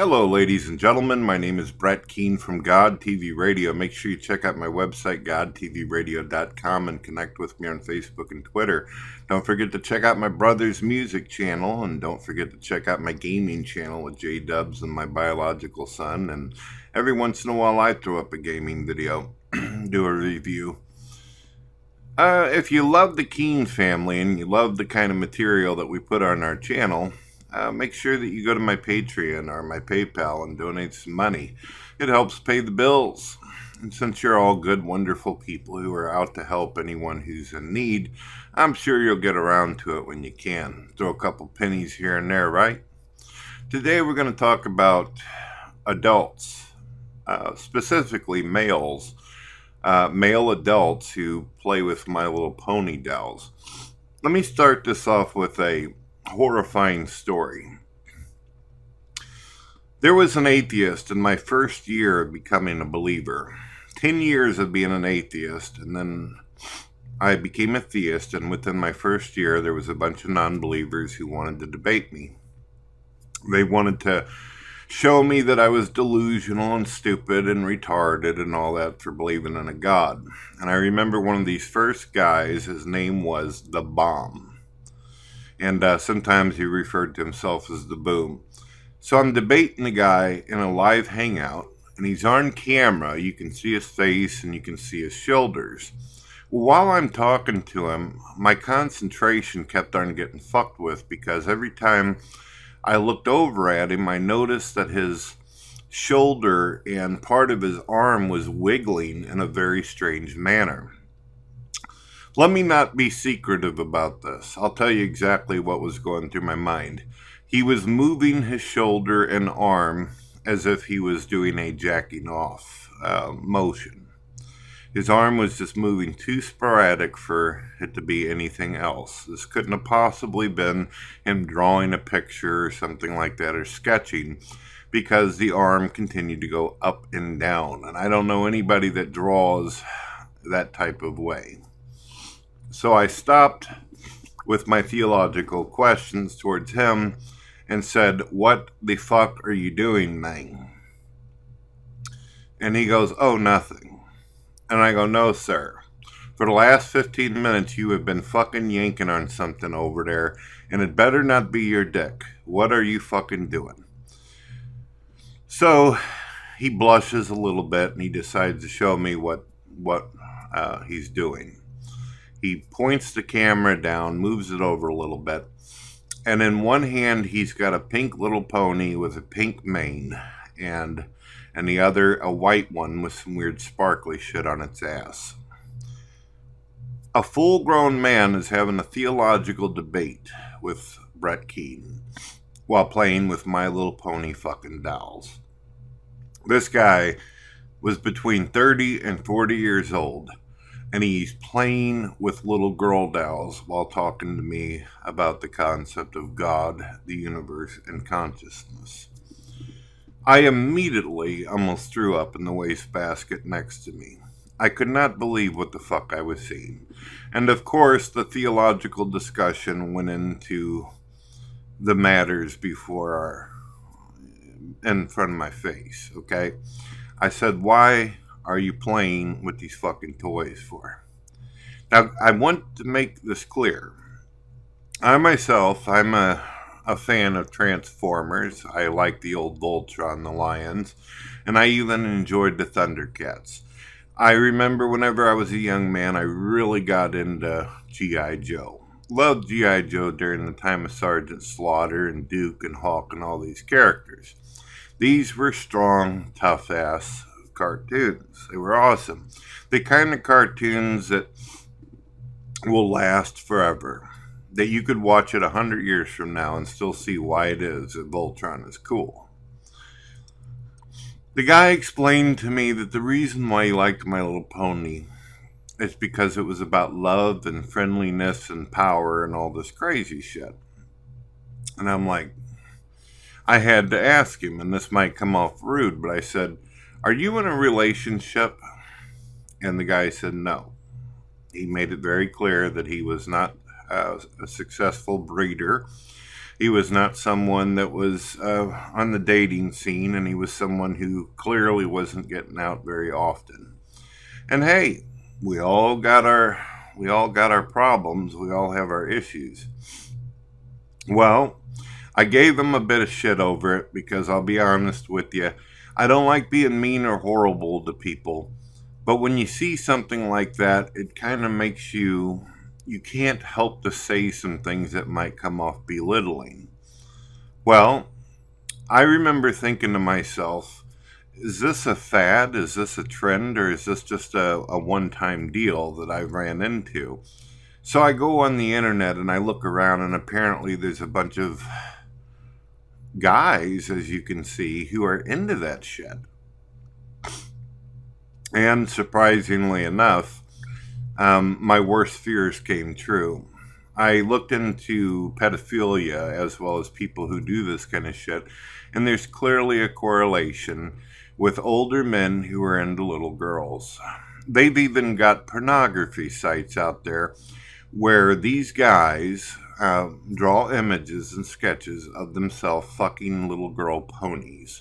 Hello, ladies and gentlemen. My name is Brett Keene from God TV Radio. Make sure you check out my website, godtvradio.com, and connect with me on Facebook and Twitter. Don't forget to check out my brother's music channel, and don't forget to check out my gaming channel with J-Dubs and my biological son. And every once in a while, I throw up a gaming video, do a review. If you love the Keene family and you love the kind of material that we put on our channel, make sure that you go to my Patreon or my PayPal and donate some money. It helps pay the bills. And since you're all good, wonderful people who are out to help anyone who's in need, I'm sure you'll get around to it when you can. Throw a couple pennies here and there, right? Today we're going to talk about adults, specifically males, male adults who play with My Little Pony dolls. Let me start this off with a horrifying story. There was an atheist in my first year of becoming a believer. 10 years of being an atheist, and then I became a theist, and within my first year there was a bunch of non-believers who wanted to debate me. They wanted to show me that I was delusional and stupid and retarded and all that for believing in a God. And I remember one of these first guys, his name was The Bomb. And sometimes he referred to himself as the Boom. So I'm debating the guy in a live hangout, and he's on camera. You can see his face and you can see his shoulders. While I'm talking to him, my concentration kept on getting fucked with, because every time I looked over at him, I noticed that his shoulder and part of his arm was wiggling in a very strange manner. Let me not be secretive about this. I'll tell you exactly what was going through my mind. He was moving his shoulder and arm as if he was doing a jacking off motion. His arm was just moving too sporadic for it to be anything else. This couldn't have possibly been him drawing a picture or something like that, or sketching, because the arm continued to go up and down. And I don't know anybody that draws that type of way. So I stopped with my theological questions towards him and said, "What the fuck are you doing, man?" And he goes, "Oh, nothing." And I go, "No, sir. For the last 15 minutes, you have been fucking yanking on something over there, and it better not be your dick. What are you fucking doing?" So he blushes a little bit, and he decides to show me what he's doing. He points the camera down, moves it over a little bit, and in one hand he's got a pink little pony with a pink mane, and the other a white one with some weird sparkly shit on its ass. A full-grown man is having a theological debate with Brett Keene while playing with My Little Pony fucking dolls. This guy was between 30 and 40 years old, and he's playing with little girl dolls while talking to me about the concept of God, the universe, and consciousness. I immediately almost threw up in the wastebasket next to me. I could not believe what the fuck I was seeing. And of course, the theological discussion went into the matters in front of my face, okay? I said, "Why are you playing with these fucking toys for?" Now, I want to make this clear. I'm a fan of Transformers. I like the old Voltron, the Lions, and I even enjoyed the Thundercats. I remember whenever I was a young man, I really got into G.I. Joe. Loved G.I. Joe during the time of Sergeant Slaughter and Duke and Hawk and all these characters. These were strong, tough-ass cartoons. They were awesome. The kind of cartoons that will last forever. That you could watch it 100 years from now and still see why it is that Voltron is cool. The guy explained to me that the reason why he liked My Little Pony is because it was about love and friendliness and power and all this crazy shit. And I'm like, I had to ask him, and this might come off rude, but I said, "Are you in a relationship?" And the guy said no. He made it very clear that he was not a successful breeder, He was not someone that was on the dating scene, and he was someone who clearly wasn't getting out very often. And hey, we all got our we all got our problems. We all have our issues. Well, I gave him a bit of shit over it because I'll be honest with you, I don't like being mean or horrible to people. But when you see something like that, it kind of makes you can't help to say some things that might come off belittling. Well, I remember thinking to myself, is this a fad? Is this a trend? Or is this just a one time deal that I ran into? So I go on the internet and I look around, and apparently there's a bunch of guys, as you can see, who are into that shit. And surprisingly enough, my worst fears came true. I looked into pedophilia as well as people who do this kind of shit, and there's clearly a correlation with older men who are into little girls. They've even got pornography sites out there where these guys draw images and sketches of themselves fucking little girl ponies.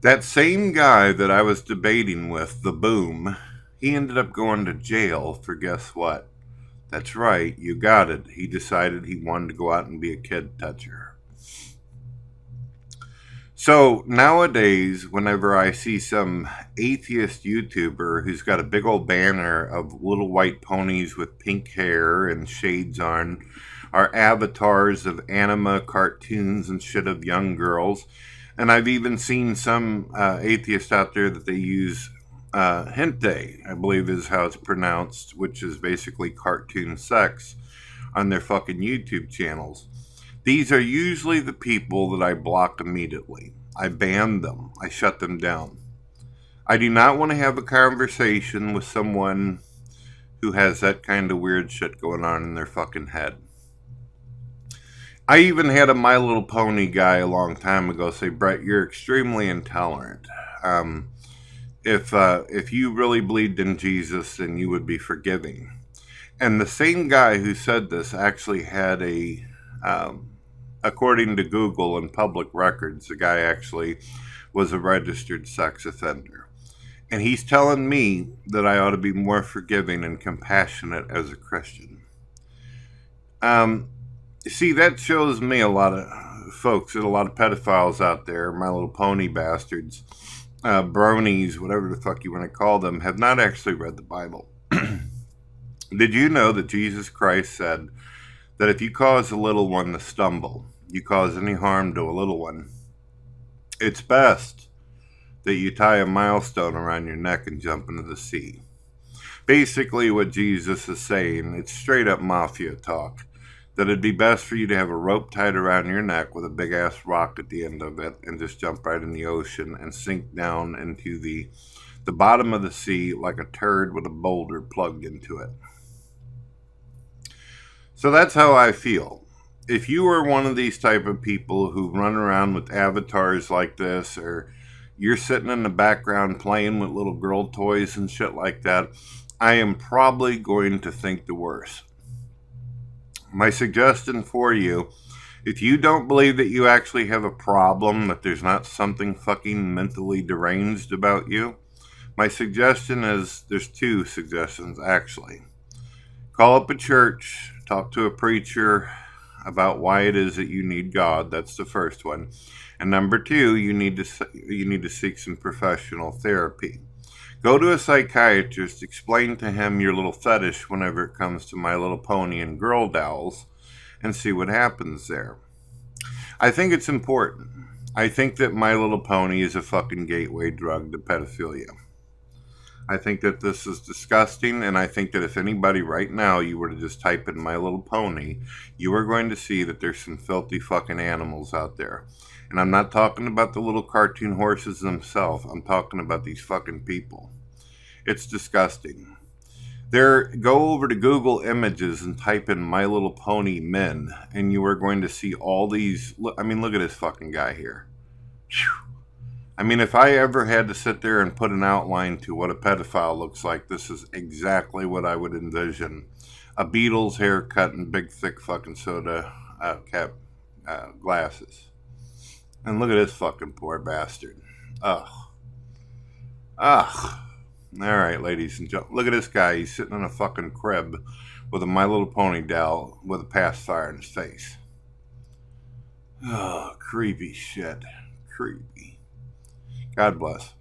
That same guy that I was debating with, the Boom, he ended up going to jail for guess what? That's right, you got it. He decided he wanted to go out and be a kid toucher. So nowadays, whenever I see some atheist YouTuber who's got a big old banner of little white ponies with pink hair and shades on, are avatars of anime cartoons and shit of young girls, and I've even seen some atheists out there that they use hente, I believe is how it's pronounced, which is basically cartoon sex, on their fucking YouTube channels. These are usually the people that I block immediately. I ban them. I shut them down. I do not want to have a conversation with someone who has that kind of weird shit going on in their fucking head. I even had a My Little Pony guy a long time ago say, Brett, you're extremely intolerant. If you really believed in Jesus, then you would be forgiving. And the same guy who said this actually had according to Google and public records, the guy actually was a registered sex offender. And he's telling me that I ought to be more forgiving and compassionate as a Christian. See, that shows me a lot of folks, a lot of pedophiles out there, My Little Pony bastards, bronies, whatever the fuck you want to call them, have not actually read the Bible. Did you know that Jesus Christ said that if you cause a little one to stumble, you cause any harm to a little one, it's best that you tie a milestone around your neck and jump into the sea. Basically what Jesus is saying, it's straight up mafia talk, that it'd be best for you to have a rope tied around your neck with a big ass rock at the end of it and just jump right in the ocean and sink down into the bottom of the sea like a turd with a boulder plugged into it. So that's how I feel. If you are one of these type of people who run around with avatars like this, or you're sitting in the background playing with little girl toys and shit like that, I am probably going to think the worst. My suggestion for you, if you don't believe that you actually have a problem, that there's not something fucking mentally deranged about you, my suggestion is, there's two suggestions actually. Call up a church, talk to a preacher about why it is that you need God. That's the first one. And number two, you need to seek some professional therapy. Go to a psychiatrist, explain to him your little fetish whenever it comes to My Little Pony and girl dolls, and see what happens there. I think it's important. I think that My Little Pony is a fucking gateway drug to pedophilia. I think that this is disgusting, and I think that if anybody right now, you were to just type in My Little Pony, you are going to see that there's some filthy fucking animals out there. And I'm not talking about the little cartoon horses themselves. I'm talking about these fucking people. It's disgusting. Go over to Google Images and type in My Little Pony men, and you are going to see all these. Look at this fucking guy here. Whew. I mean, if I ever had to sit there and put an outline to what a pedophile looks like, this is exactly what I would envision. A Beatles haircut and big, thick fucking soda glasses. And look at this fucking poor bastard. Ugh. Ugh. Alright, ladies and gentlemen. Look at this guy. He's sitting in a fucking crib with a My Little Pony doll with a pacifier in his face. Oh, creepy shit. Creepy. God bless.